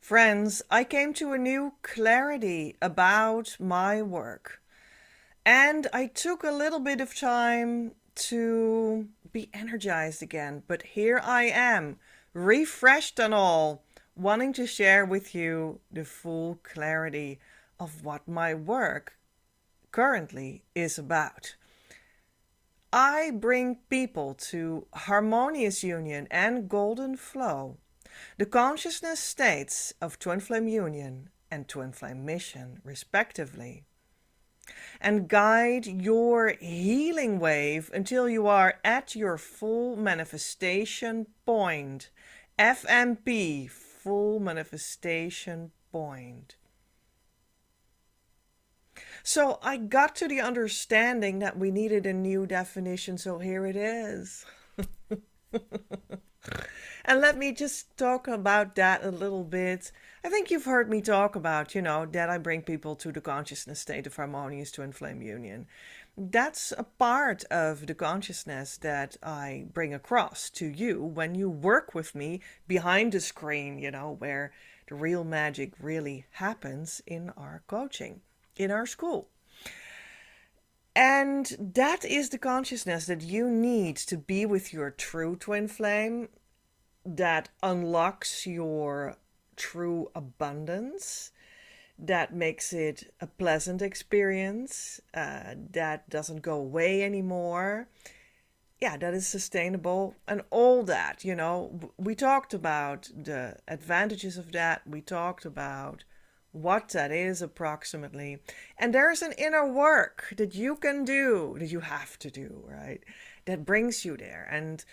Friends, I came to a new clarity about my work. And I took a little bit of time to be energized again. But here I am, refreshed and all, wanting to share with you the full clarity of what my work currently is about. I bring people to harmonious union and golden flow, the consciousness states of twin flame union and twin flame mission, respectively, and guide your healing wave until you are at your full manifestation point. FMP, full manifestation point. So I got to the understanding that we needed a new definition, so here it is. And let me just talk about that a little bit. I think you've heard me talk about, that I bring people to the consciousness state of harmonious twin flame union. That's a part of the consciousness that I bring across to you when you work with me behind the screen, where the real magic really happens in our coaching, in our school. And that is the consciousness that you need to be with your true twin flame, that unlocks your true abundance, that makes it a pleasant experience, that doesn't go away anymore. Yeah, that is sustainable and all that, We talked about the advantages of that. We talked about what that is approximately. And there's an inner work that you can do, that you have to do, right? That brings you there. And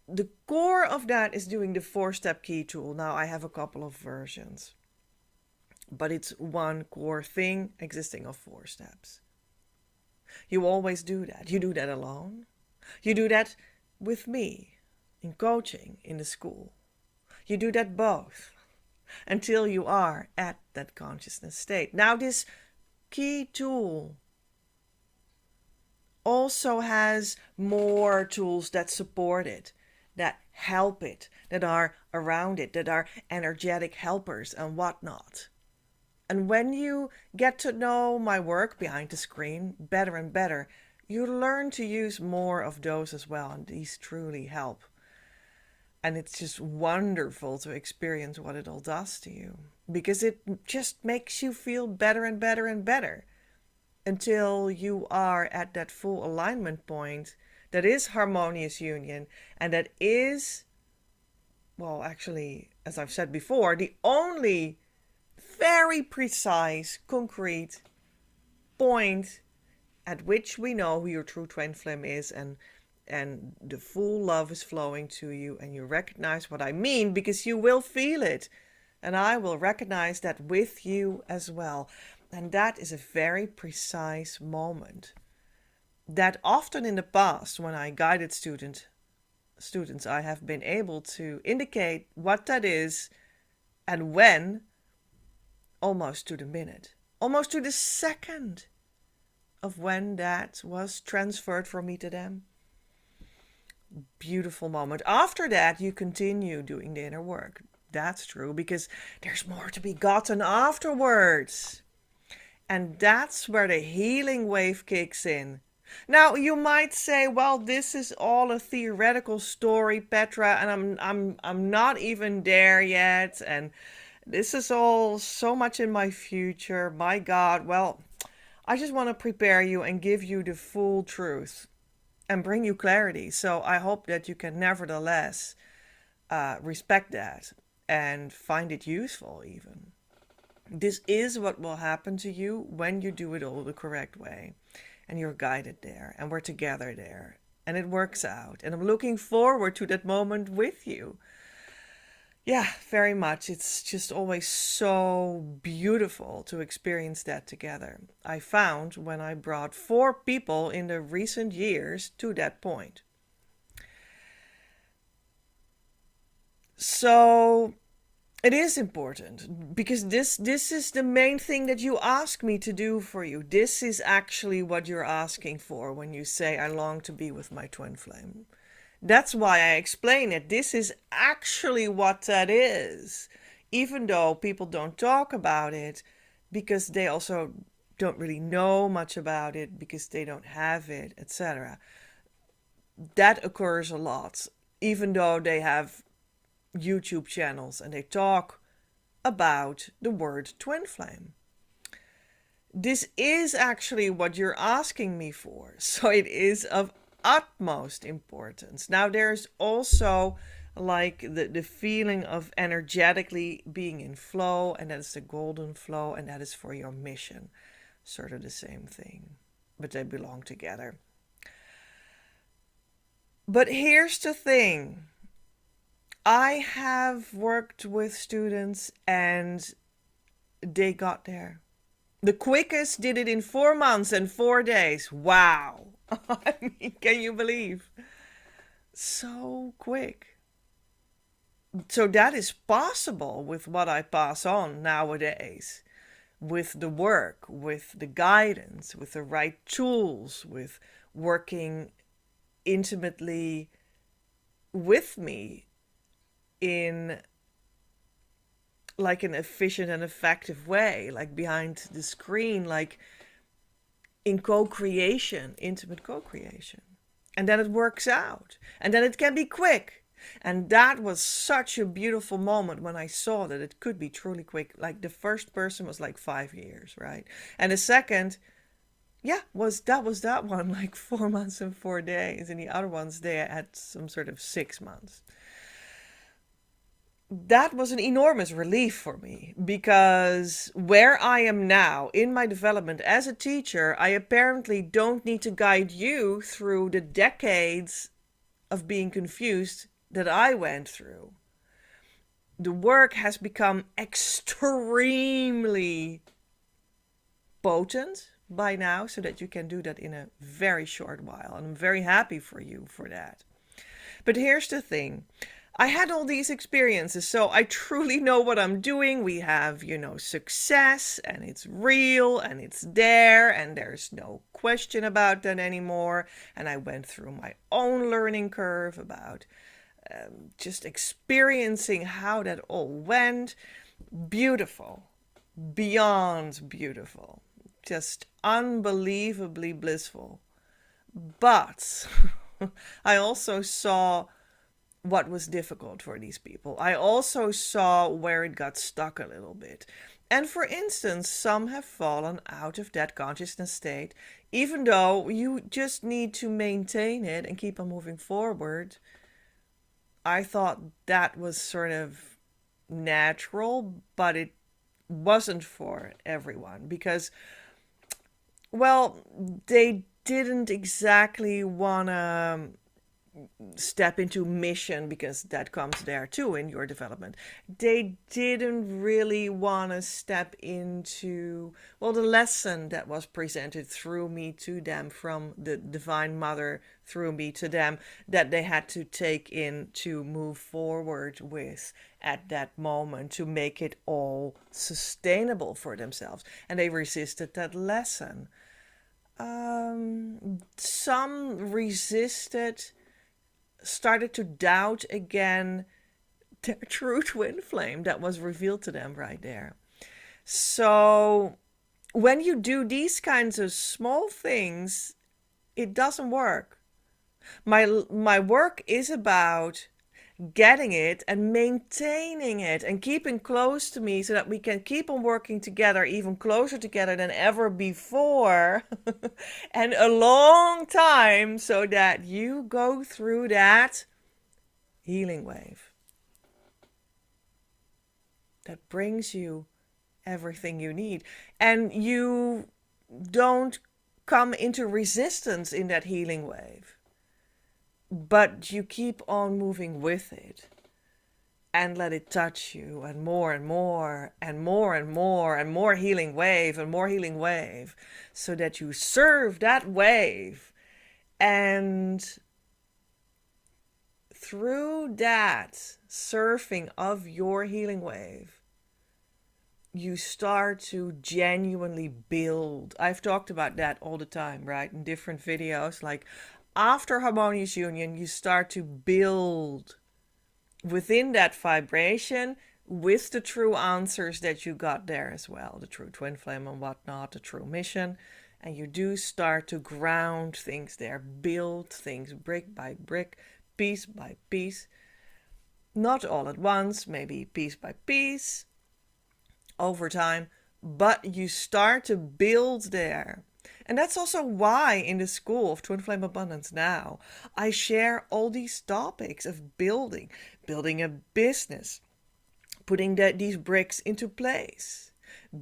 the core of that is doing the 4-step key tool. Now I have a couple of versions, but it's one core thing existing of 4 steps. You always do that. You do that alone. You do that with me in coaching in the school. You do that both until you are at that consciousness state. Now this key tool also has more tools that support it, that help it, that are around it, that are energetic helpers and whatnot. And when you get to know my work behind the screen better and better, you learn to use more of those as well, and these truly help. And it's just wonderful to experience what it all does to you, because it just makes you feel better and better and better until you are at that full alignment point that is harmonious union, and that is, well, actually, as I've said before, the only very precise, concrete point at which we know who your true twin flame is, and the full love is flowing to you, and you recognize what I mean, because you will feel it, and I will recognize that with you as well. And that is a very precise moment that often in the past, when I guided students, I have been able to indicate what that is and when, almost to the minute, almost to the second of when that was transferred from me to them. Beautiful moment. After that, you continue doing the inner work. That's true, because there's more to be gotten afterwards. And that's where the healing wave kicks in. Now, you might say, well, this is all a theoretical story, Petra, and I'm not even there yet, and this is all so much in my future. My God, well, I just want to prepare you and give you the full truth and bring you clarity. So I hope that you can nevertheless respect that and find it useful even. This is what will happen to you when you do it all the correct way. And you're guided there, and we're together there, and it works out. And I'm looking forward to that moment with you. Yeah, very much. It's just always so beautiful to experience that together. I found when I brought 4 people in the recent years to that point. So it is important, because this is the main thing that you ask me to do for you. This is actually what you're asking for when you say, I long to be with my twin flame. That's why I explain it. This is actually what that is. even though people don't talk about it because they also don't really know much about it because they don't have it, etc. That occurs a lot, even though they have YouTube channels and they talk about the word twin flame. This is actually what you're asking me for, so it is of utmost importance. Now, there's also like the feeling of energetically being in flow, and that is the golden flow, and that is for your mission. Sort of the same thing, but they belong together. But here's the thing. I have worked with students and they got there. The quickest did it in 4 months and 4 days. Wow. I mean, can you believe? So quick. So that is possible with what I pass on nowadays. With the work, with the guidance, with the right tools, with working intimately with me in like an efficient and effective way, like behind the screen, like in co-creation, intimate co-creation. And then it works out. And then it can be quick. And that was such a beautiful moment when I saw that it could be truly quick. Like the first person was like 5 years, right? And the second, yeah, was that one, like 4 months and 4 days. And the other ones, they had some sort of 6 months. That was an enormous relief for me, because where I am now in my development as a teacher, I apparently don't need to guide you through the decades of being confused that I went through. The work has become extremely potent by now, so that you can do that in a very short while. And I'm very happy for you for that. But here's the thing. I had all these experiences, so I truly know what I'm doing. We have, success, and it's real, and it's there, and there's no question about that anymore. And I went through my own learning curve about just experiencing how that all went. Beautiful, beyond beautiful, just unbelievably blissful. But I also saw what was difficult for these people. I also saw where it got stuck a little bit. And for instance, some have fallen out of that consciousness state, even though you just need to maintain it and keep on moving forward. I thought that was sort of natural, but it wasn't for everyone because, well, they didn't exactly want to step into mission, because that comes there too in your development. They didn't really want to step into, well, the lesson that was presented through me to them from the Divine Mother through me to them, that they had to take in to move forward with at that moment to make it all sustainable for themselves. And they resisted that lesson. Some resisted, started to doubt again their true twin flame that was revealed to them right there. So when you do these kinds of small things, it doesn't work. My work is about getting it and maintaining it and keeping close to me so that we can keep on working together, even closer together than ever before and a long time, so that you go through that healing wave that brings you everything you need, and you don't come into resistance in that healing wave, but you keep on moving with it and let it touch you, and more and more and more and more and more healing wave and more healing wave, so that you serve that wave. And through that surfing of your healing wave, you start to genuinely build. I've talked about that all the time, right? In different videos, like after harmonious union, you start to build within that vibration with the true answers that you got there as well, the true twin flame and whatnot, the true mission. And you do start to ground things there, build things brick by brick, piece by piece. Not all at once, maybe piece by piece, over time, but you start to build there. And that's also why in the School of Twin Flame Abundance now, I share all these topics of building a business, putting these bricks into place,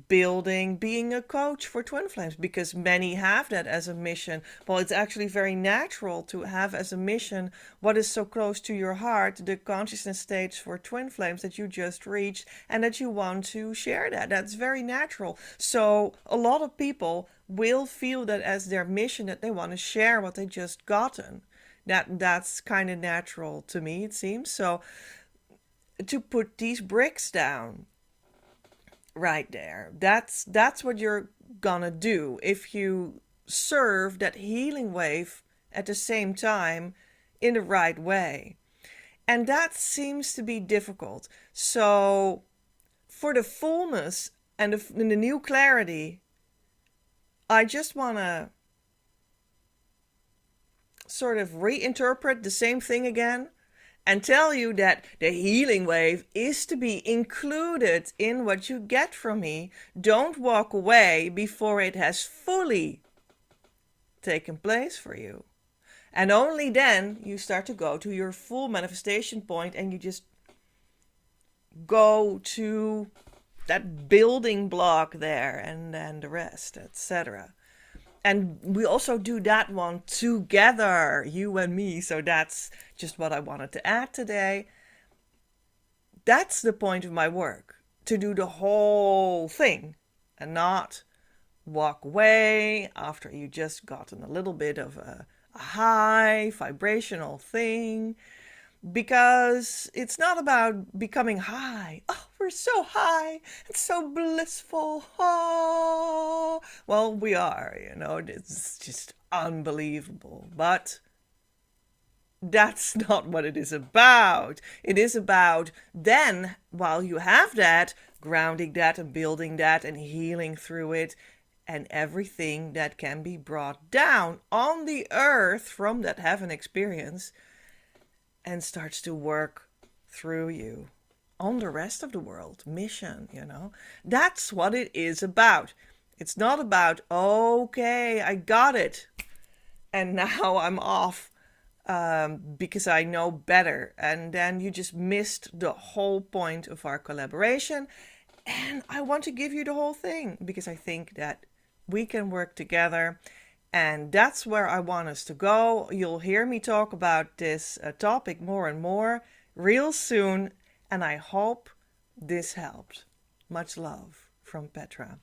being a coach for twin flames, because many have that as a mission. Well, it's actually very natural to have as a mission what is so close to your heart, the consciousness states for twin flames that you just reached, and that you want to share that. That's very natural. So a lot of people will feel that as their mission, that they want to share what they just gotten. That's kind of natural to me, it seems. So to put these bricks down right there, that's what you're gonna do if you serve that healing wave at the same time in the right way. And that seems to be difficult. So for the fullness and the new clarity, I just want to sort of reinterpret the same thing again and tell you that the healing wave is to be included in what you get from me. Don't walk away before it has fully taken place for you. And only then you start to go to your full manifestation point, and you just go to that building block there, and then the rest, etc. And we also do that one together, you and me. So that's just what I wanted to add today. That's the point of my work, to do the whole thing and not walk away after you just gotten a little bit of a high vibrational thing. Because it's not about becoming high. Oh, we're so high and so blissful. Oh, well, we are, it's just unbelievable. But that's not what it is about. It is about then, while you have that, grounding that and building that and healing through it, and everything that can be brought down on the earth from that heaven experience, and starts to work through you on the rest of the world mission. That's what it is about. It's not about, okay, I got it, and now I'm off because I know better. And then you just missed the whole point of our collaboration. And I want to give you the whole thing because I think that we can work together. And that's where I want us to go. You'll hear me talk about this topic more and more real soon. And I hope this helped. Much love from Petra.